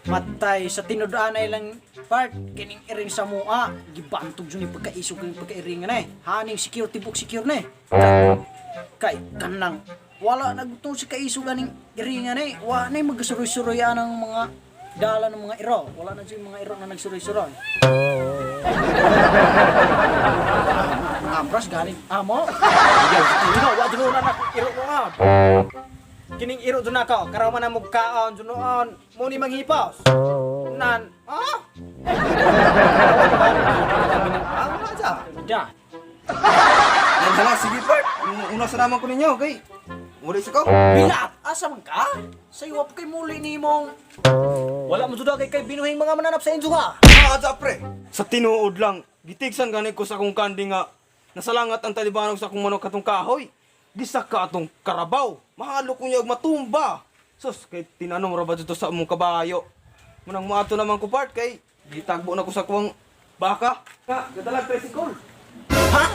Matay sa tinud-anay lang part kining iring sa mua gibantog jud ni pagkaisog ng pagkairingan eh. Haning security book secure na eh. Kay kanang wala nagutong si kaisog ganing iringan eh. Wa nay magsuroy-suroy ang mga dala ng mga iro. Wala na siya mga iro na nagsuroy-suroy. Ambras galing amo. Ikaw wa jud na iro ko nga. Kining iro dun ako, karaman na mugkaon, dunoon, muni manghipos. Nan, ah? Ang aja. Da. Yan hala, sige part. Una sa naman ko ninyo, okay? Muli sa ko. Bilat, asa man ka? Sa iwap kay muli ni mong... Wala mo juda kay binuhing mga mananap sa inyo ka. Aja pre. Sa tinuod lang, gitigsan gani ko sa akong kandi nga nasalangat ang talibanog sa akong manok katong kahoy. Gisak ka atong karabaw. Mahalo ko niya og matumba. Sus, kay tinanong ra ba dito sa among kabayo. Munang maato naman ko part kay gitagbo na ko sa kuwang baka. Ka, gadalag tricycle. Ha?